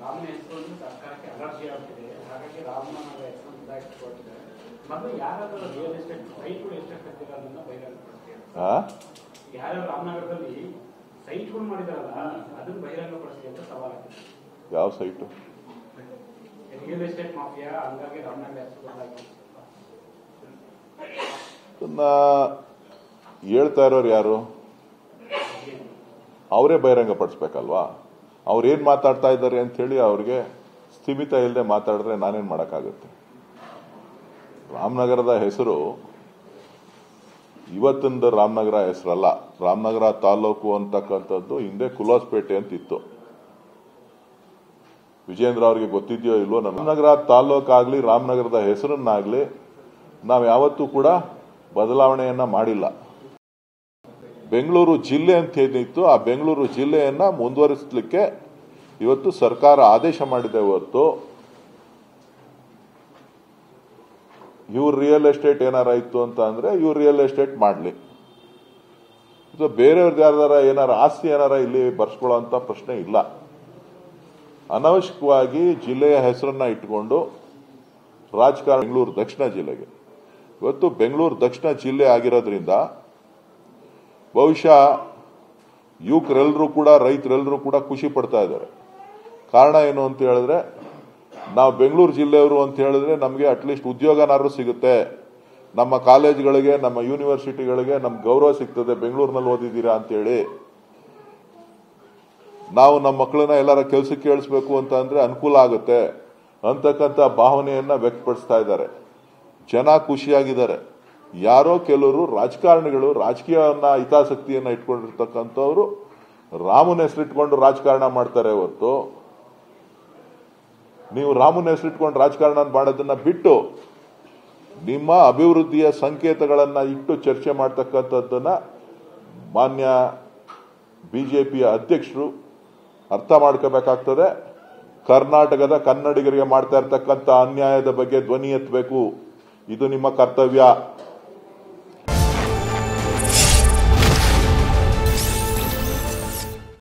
ರಾಮನ ಹೆಸರು ಸರ್ಕಾರಕ್ಕೆ ಅಲರ್ಜಿ ಆಗ್ತಿದೆ, ಹಾಗಾಗಿ ರಾಮನ ಹೆಸರು ಇದಾಗಿಟ್ಕೊಳ್ತಿದೆ. ಮೊದಲು ಯಾರಾದರೂ ರಿಯಲ್ ಎಸ್ಟೇಟ್ ಸೈಟ್ಗಳು ಎಷ್ಟೆಷ್ಟು ಕಟ್ಟಿದ್ದಾರೆ ಅನ್ನೋದನ್ನ ಬಹಿರಂಗಪಡಿಸ್ತೀವಿ. ಯಾರು ರಾಮನಗರದಲ್ಲಿ ಸೈಟ್ಗಳು ಮಾಡಿದಾರಲ್ಲ ಅದನ್ನ ಬಹಿರಂಗಪಡಿಸಿ ಅಂತ ಸವಾಲಾಗಿದೆ. ಯಾವ ಸೈಟು? ರಿಯಲ್ ಎಸ್ಟೇಟ್ ಮಾಫಿಯಾ, ಹಂಗಾಗಿ ರಾಮನಗರ ಹೆಸರು ಬದಲಾಗಿದೆ. ಹೇಳ್ತಾ ಇರೋರು ಯಾರು? ಅವರೇ ಬಹಿರಂಗಪಡಿಸ್ಬೇಕಲ್ವಾ? ಅವ್ರೇನ್ ಮಾತಾಡ್ತಾ ಇದ್ದಾರೆ ಅಂತ ಹೇಳಿ ಅವ್ರಿಗೆ ಸ್ಥಿಮಿತ ಇಲ್ಲದೆ ಮಾತಾಡಿದ್ರೆ ನಾನೇನ್ ಮಾಡಕ್ಕಾಗುತ್ತೆ? ರಾಮನಗರದ ಹೆಸರು ಇವತ್ತಿಂದ ರಾಮನಗರ ಹೆಸರಲ್ಲ. ರಾಮನಗರ ತಾಲೂಕು ಅಂತಕ್ಕಂಥದ್ದು ಹಿಂದೆ ಕುಲಾಸ್ಪೇಟೆ ಅಂತ ಇತ್ತು. ವಿಜೇಂದ್ರ ಅವ್ರಿಗೆ ಗೊತ್ತಿದೆಯೋ ಇಲ್ವೋ, ರಾಮನಗರ ತಾಲೂಕಾಗ್ಲಿ ರಾಮನಗರದ ಹೆಸರನ್ನಾಗ್ಲಿ ನಾವು ಯಾವತ್ತೂ ಕೂಡ ಬದಲಾವಣೆಯನ್ನ ಮಾಡಿಲ್ಲ. ಬೆಂಗಳೂರು ಜಿಲ್ಲೆ ಅಂತ ಏನಿತ್ತು ಆ ಬೆಂಗಳೂರು ಜಿಲ್ಲೆಯನ್ನ ಮುಂದುವರಿಸಲಿಕ್ಕೆ ಇವತ್ತು ಸರ್ಕಾರ ಆದೇಶ ಮಾಡಿದೆ ಹೊರತು ಇವ್ರು ರಿಯಲ್ ಎಸ್ಟೇಟ್ ಏನಾರ ಇತ್ತು ಅಂತ ಅಂದ್ರೆ ಇವ್ರು ರಿಯಲ್ ಎಸ್ಟೇಟ್ ಮಾಡ್ಲಿ, ಬೇರೆಯವ್ರದ್ದು ಯಾರ್ದಾರ ಏನಾರ ಆಸ್ತಿ ಏನಾರ ಇಲ್ಲಿ ಬರ್ಸ್ಕೊಳ್ಳೋ ಅಂತ ಪ್ರಶ್ನೆ ಇಲ್ಲ. ಅನವಶ್ಯಕವಾಗಿ ಜಿಲ್ಲೆಯ ಹೆಸರನ್ನ ಇಟ್ಕೊಂಡು ರಾಜಕಾರಣ ಬೆಂಗಳೂರು ದಕ್ಷಿಣ ಜಿಲ್ಲೆಗೆ ಇವತ್ತು ಬೆಂಗಳೂರು ದಕ್ಷಿಣ ಜಿಲ್ಲೆ ಆಗಿರೋದ್ರಿಂದ ಬಹುಶಃ ಯುವಕರೆಲ್ಲರೂ ಕೂಡ ರೈತರೆಲ್ಲರೂ ಕೂಡ ಖುಷಿ ಪಡ್ತಾ ಇದ್ದಾರೆ. ಕಾರಣ ಏನು ಅಂತ ಹೇಳಿದ್ರೆ ನಾವು ಬೆಂಗಳೂರು ಜಿಲ್ಲೆಯವರು ಅಂತ ಹೇಳಿದ್ರೆ ನಮಗೆ ಅಟ್ಲೀಸ್ಟ್ ಉದ್ಯೋಗನಾದ್ರೂ ಸಿಗುತ್ತೆ, ನಮ್ಮ ಕಾಲೇಜ್ಗಳಿಗೆ ನಮ್ಮ ಯೂನಿವರ್ಸಿಟಿಗಳಿಗೆ ನಮ್ಗೆ ಗೌರವ ಸಿಗ್ತದೆ ಬೆಂಗಳೂರಿನಲ್ಲಿ ಓದಿದ್ದೀರಾ ಅಂತೇಳಿ. ನಾವು ನಮ್ಮ ಮಕ್ಕಳನ್ನ ಎಲ್ಲಾರ ಕೆಲಸಕ್ಕೆ ಕೇಳಿಸ್ಬೇಕು ಅಂತ ಅಂದ್ರೆ ಅನುಕೂಲ ಆಗುತ್ತೆ ಅಂತಕ್ಕಂಥ ಭಾವನೆಯನ್ನ ವ್ಯಕ್ತಪಡಿಸ್ತಾ ಇದ್ದಾರೆ. ಜನ ಖುಷಿಯಾಗಿದ್ದಾರೆ. ಯಾರೋ ಕೆಲವರು ರಾಜಕಾರಣಿಗಳು ರಾಜಕೀಯವನ್ನ ಹಿತಾಸಕ್ತಿಯನ್ನ ಇಟ್ಕೊಂಡಿರ್ತಕ್ಕಂಥವ್ರು ರಾಮನ ಹೆಸರಿಟ್ಕೊಂಡು ರಾಜಕಾರಣ ಮಾಡ್ತಾರೆ ಹೊರತು ನೀವು ರಾಮನ ಹೆಸರಿಟ್ಕೊಂಡು ರಾಜಕಾರಣ ಮಾಡೋದನ್ನ ಬಿಟ್ಟು ನಿಮ್ಮ ಅಭಿವೃದ್ಧಿಯ ಸಂಕೇತಗಳನ್ನ ಇಟ್ಟು ಚರ್ಚೆ ಮಾಡ್ತಕ್ಕಂಥದ್ದನ್ನ ಮಾನ್ಯ ಬಿಜೆಪಿಯ ಅಧ್ಯಕ್ಷರು ಅರ್ಥ ಮಾಡ್ಕೋಬೇಕಾಗ್ತದೆ. ಕರ್ನಾಟಕದ ಕನ್ನಡಿಗರಿಗೆ ಮಾಡ್ತಾ ಇರ್ತಕ್ಕಂಥ ಅನ್ಯಾಯದ ಬಗ್ಗೆ ಧ್ವನಿ ಎತ್ತಬೇಕು. ಇದು ನಿಮ್ಮ ಕರ್ತವ್ಯ.